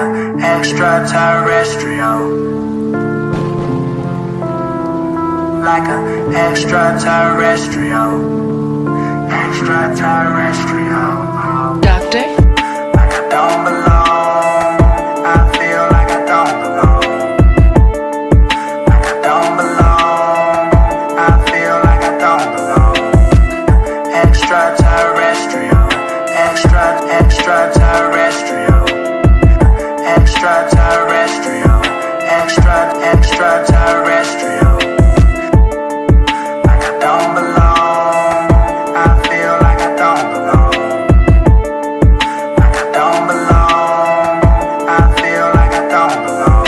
Extraterrestrial, like an extraterrestrial, extraterrestrial. Doctor? Like I don't belong, I feel like I don't belong. Like I don't belong, I feel like I don't belong. Extraterrestrial, extraterrestrial, extraterrestrial, extraterrestrial. Like I don't belong, I feel like I don't belong. Like I don't belong, I feel like I don't belong.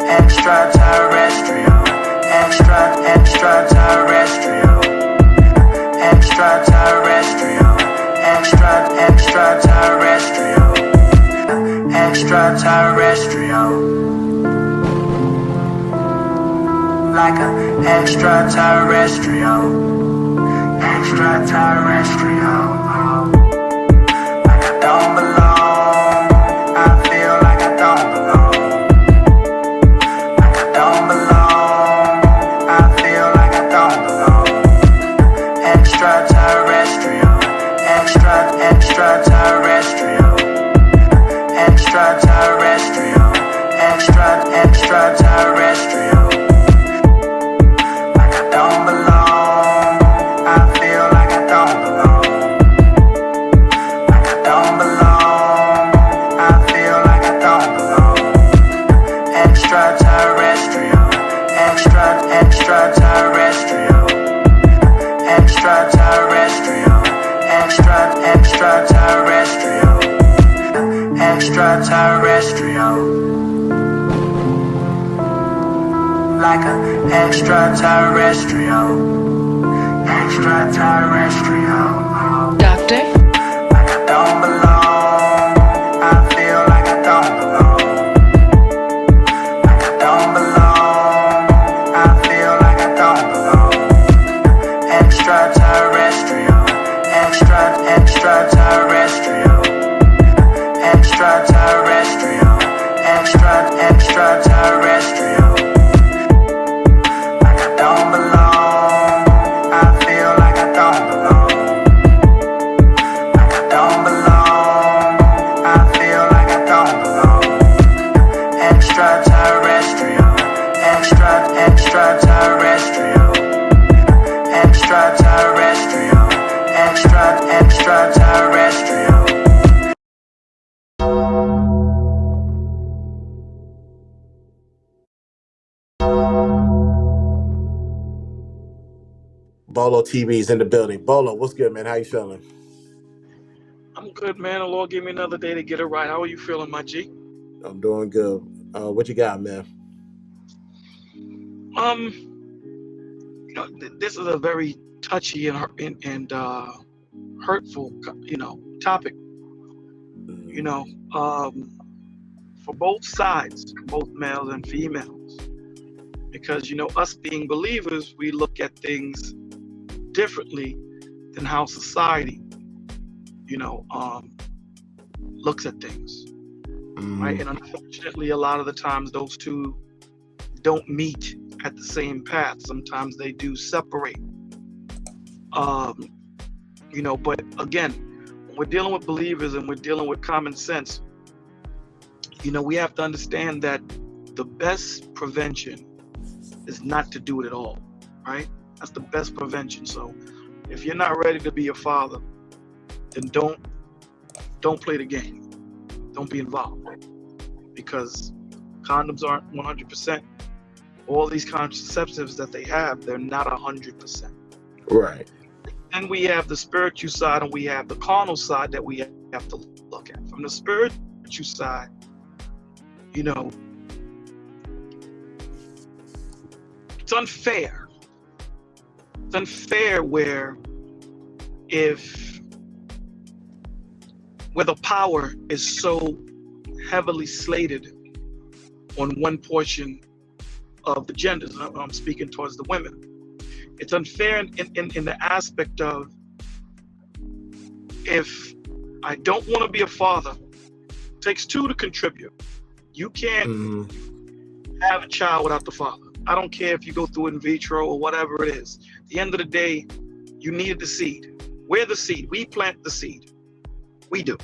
Extraterrestrial, extraterrestrial, extraterrestrial, extraterrestrial, extraterrestrial. Like an extraterrestrial, extraterrestrial. Like I don't belong, I feel like I don't belong. Like I don't belong, I feel like I don't belong. Extraterrestrial, extraterrestrial, extraterrestrial, extraterrestrial. Like I don't belong, I feel like I don't belong. Like I don't belong, I feel like I don't belong. Extraterrestrial, extraterrestrial, extraterrestrial, extraterrestrial, extraterrestrial. Like an extraterrestrial, extraterrestrial. Doctor? Like I don't belong, I feel like I don't belong. Like I don't belong, I feel like I don't belong. Extraterrestrial, extraterrestrial, extraterrestrial, extraterrestrial. Like I don't belong, I feel like I don't belong. Like I don't belong, I feel like I don't belong. Extraterrestrial, extraterrestrial, extraterrestrial, extraterrestrial. Bolo TV's in the building. Bolo, what's good, man? How you feeling? I'm good, man. The Lord gave me another day to get it right. How are you feeling, my G? I'm doing good. What you got, man? This is a very touchy and hurtful, topic. For both sides, both males and females, because us being believers, we look at things differently than how society, looks at things, right? And unfortunately, a lot of the times those two don't meet at the same path. Sometimes they do separate. But again, when we're dealing with believers and we're dealing with common sense, we have to understand that the best prevention is not to do it at all, right? That's the best prevention. So if you're not ready to be a father, then don't play the game. Don't be involved, because condoms aren't 100%. All these contraceptives that they have, they're not 100%. Right. And we have the spiritual side and we have the carnal side that we have to look at. From the spiritual side, it's unfair. It's unfair where the power is so heavily slated on one portion of the genders. I'm speaking towards the women. It's unfair in the aspect of, if I don't want to be a father takes two to contribute. You can't Mm-hmm. have a child without the father. I don't care if you go through in vitro or whatever it is. At the end of the day, you needed the seed. We're the seed. We plant the seed. We do.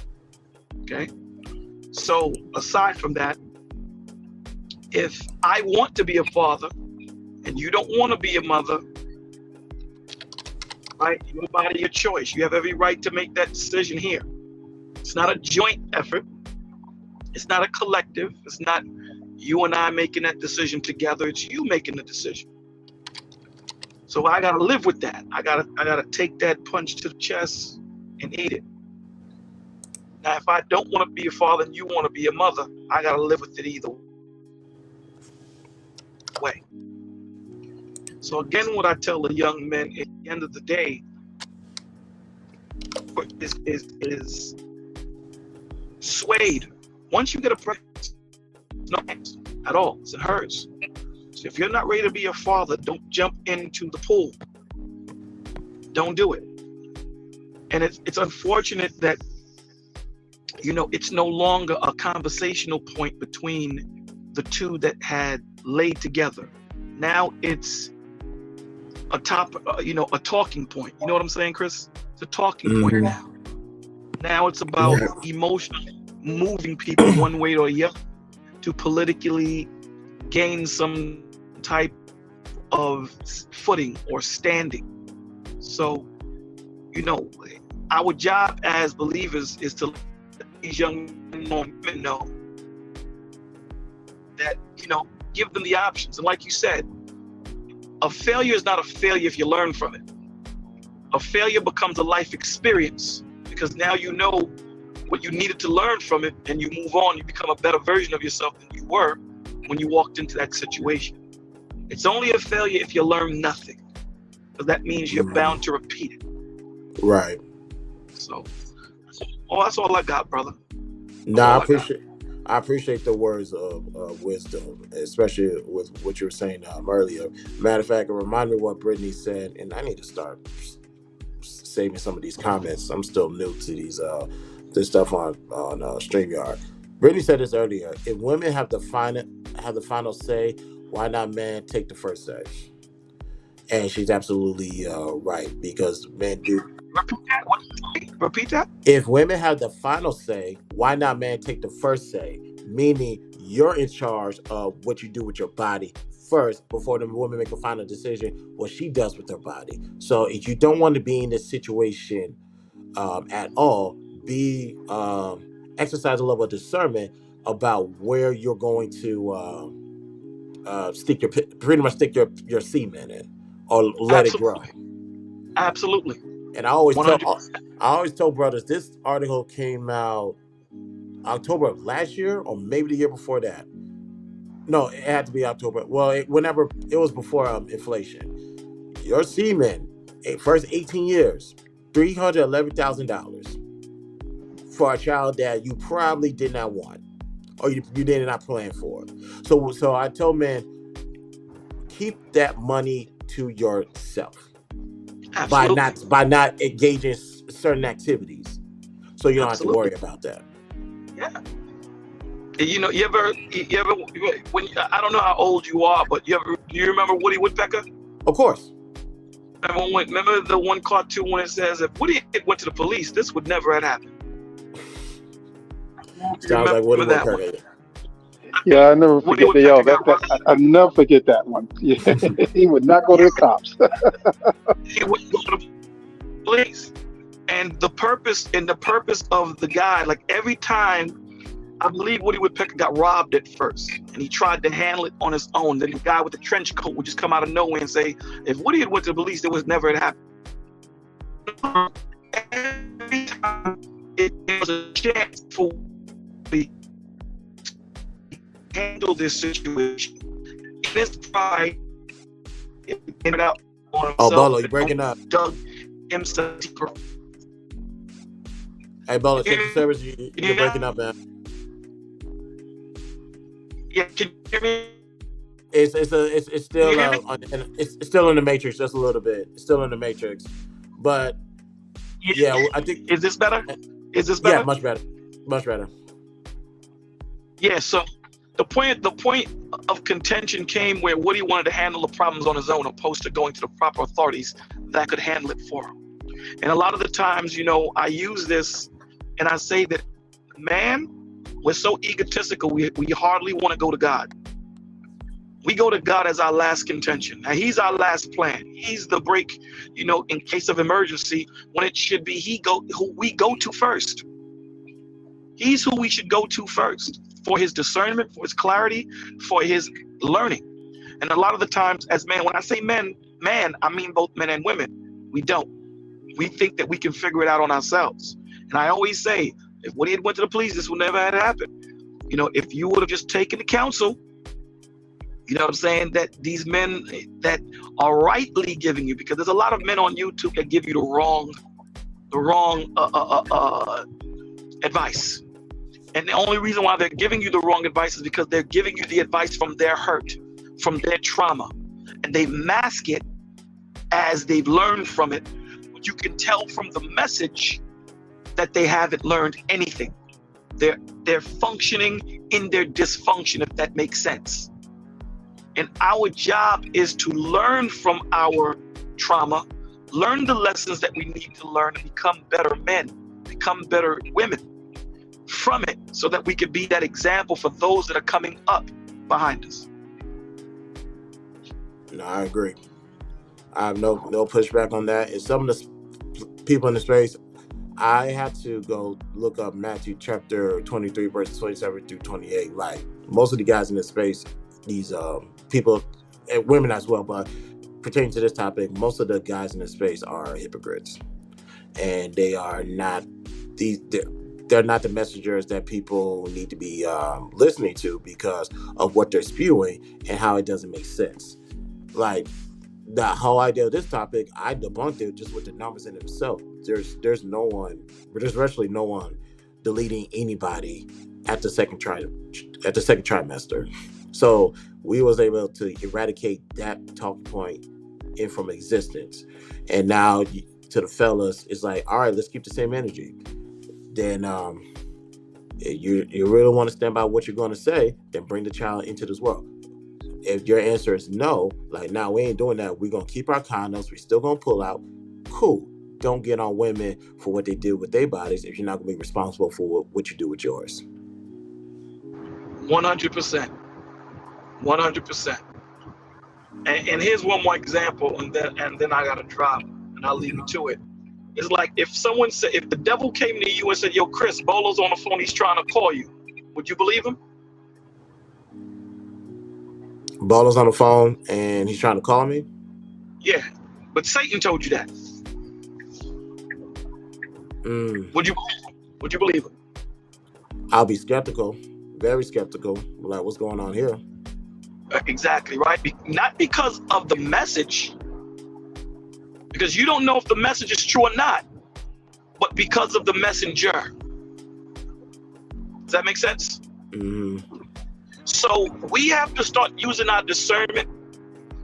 Okay? So aside from that, if I want to be a father and you don't want to be a mother, right? Your body, your choice. You have every right to make that decision here. It's not a joint effort. It's not a collective. It's not you and I making that decision together. It's you making the decision. So I gotta live with that. I gotta take that punch to the chest and eat it. Now, if I don't want to be a father and you want to be a mother, I gotta live with it either way. So again, what I tell the young men at the end of the day is swayed. Once you get a pregnancy, no hands at all. It's hers. So if you're not ready to be a father, don't jump into the pool. Don't do it. And it's unfortunate that, you know, it's no longer a conversational point between the two that had laid together. Now it's a a talking point. You know what I'm saying, Chris? It's a talking point now. Now it's about emotionally moving people one way or the other to politically gain some type of footing or standing. So, you know, our job as believers is to let these young men know that, you know, give them the options. And like you said, a failure is not a failure if you learn from it. A failure becomes a life experience because now you know what you needed to learn from it and you move on. You become a better version of yourself than you were when you walked into that situation. It's only a failure if you learn nothing, because that means you're bound to repeat it. Right. So, that's all I got, brother. No, I appreciate the words of wisdom, especially with what you were saying earlier. Matter of fact, it reminded me what Brittany said, and I need to start saving some of these comments. I'm still new to this stuff on StreamYard. Brittany said this earlier. If women have the final say, why not men take the first say? And she's absolutely right, because men do. Repeat that. If women have the final say, why not men take the first say? Meaning you're in charge of what you do with your body first before the woman make a final decision what she does with her body. So if you don't want to be in this situation at all, exercise a level of discernment about where you're going to pretty much stick your semen in, or let it grow. Absolutely. And I always 100%. tell brothers, this article came out October of last year, or maybe the year before that. No, it had to be October. Well, whenever it was before inflation. Your semen, first 18 years, $311,000 for a child that you probably did not want, or you did not plan for. So I tell men, keep that money to yourself. Absolutely. By not engaging certain activities, so you don't have to worry about that. Yeah. You know, you ever when I don't know how old you are, but do you remember Woody Woodpecker? Of course. Remember the one cartoon when it says if Woody went to the police, this would never have happened. Sounds like Woody Woodpecker. Yeah, I never forget I never forget that one. Yeah. He would not go to the cops. He would go to the police. And the purpose of the guy, like every time, I believe Woody Woodpecker got robbed at first, and he tried to handle it on his own. Then the guy with the trench coat would just come out of nowhere and say, if Woody had went to the police, there was never happened. Every time it was a chance for Woody to handle this situation. In his pride, it ended up on himself. Oh, Bolo, you're breaking up. Dug himself deeper. Hey, Bolo, check the service. You're breaking up, man. Yeah, can you hear me? It's still it's still in the matrix just a little bit. It's still in the matrix, but yeah, I think. Is this better? Is this better? Yeah, much better, much better. Yeah, so the point of contention came where Woody wanted to handle the problems on his own, opposed to going to the proper authorities that could handle it for him. And a lot of the times, I use this and I say that, man, we're so egotistical, we hardly want to go to God. We go to God as our last contention. Now, he's our last plan. He's the break, in case of emergency, when it should be who we go to first. He's who we should go to first for his discernment, for his clarity, for his learning. And a lot of the times as men, when I say man, I mean both men and women. We don't. We think that we can figure it out on ourselves. And I always say, if Woody had went to the police, this would never have happened. If you would have just taken the counsel, you know what I'm saying, that these men that are rightly giving you, because there's a lot of men on YouTube that give you the wrong advice. And the only reason why they're giving you the wrong advice is because they're giving you the advice from their hurt, from their trauma. And they mask it as they've learned from it. But you can tell from the message that they haven't learned anything. They're functioning in their dysfunction, if that makes sense. And our job is to learn from our trauma, learn the lessons that we need to learn, and become better men, become better women from it, so that we can be that example for those that are coming up behind us. No, I agree. I have no pushback on that. And some of the people in the space, I had to go look up Matthew chapter 23, verses 27 through 28. Like, most of the guys in this space, these people, and women as well, but pertaining to this topic, most of the guys in this space are hypocrites. And they are not they're not the messengers that people need to be listening to because of what they're spewing and how it doesn't make sense. Like, the whole idea of this topic, I debunked it just with the numbers in itself. There's virtually no one deleting anybody at the second trimester. So we was able to eradicate that talking point from existence. And now to the fellas, it's like, all right, let's keep the same energy. Then you really want to stand by what you're going to say, then bring the child into this world. If your answer is no, like, nah, we ain't doing that, we're going to keep our condoms, we're still going to pull out, cool. Don't get on women for what they do with their bodies if you're not going to be responsible for what you do with yours. 100%. 100%. And here's one more example, and then I got to drop, and I'll leave you to it. It's like if the devil came to you and said, yo, Chris, Bolo's on the phone, he's trying to call you, would you believe him? Baller's on the phone and he's trying to call me? Yeah, but Satan told you that. Would you believe him? I'll be skeptical, very skeptical. Like, what's going on here? Exactly, right? Not because of the message, because you don't know if the message is true or not, but because of the messenger. Does that make sense? Mm-hmm. So we have to start using our discernment,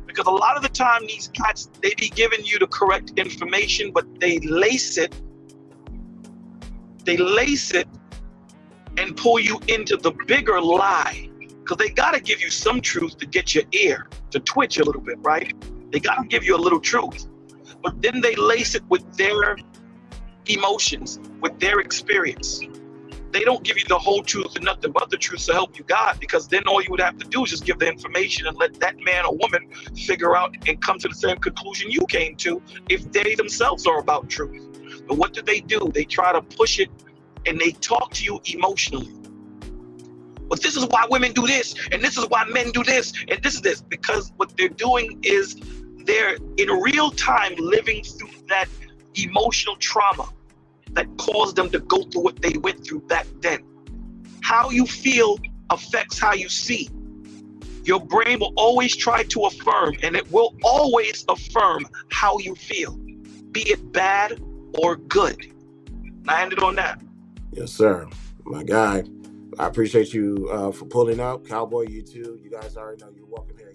because a lot of the time these cats, they be giving you the correct information, but they lace it and pull you into the bigger lie, because they got to give you some truth to get your ear to twitch a little bit, right? They got to give you a little truth, but then they lace it with their emotions, with their experience. They don't give you the whole truth and nothing but the truth to help you God, because then all you would have to do is just give the information and let that man or woman figure out and come to the same conclusion you came to if they themselves are about truth. But what do? They try to push it, and they talk to you emotionally. But this is why women do this, and this is why men do this, and this is this, because what they're doing is they're in real time living through that emotional trauma that caused them to go through what they went through back then. How you feel affects how you see. Your brain will always try to affirm, and it will always affirm how you feel, be it bad or good. And I ended on that. Yes, sir. My guy, I appreciate you for pulling up. Cowboy, you too. You guys already know you're welcome here.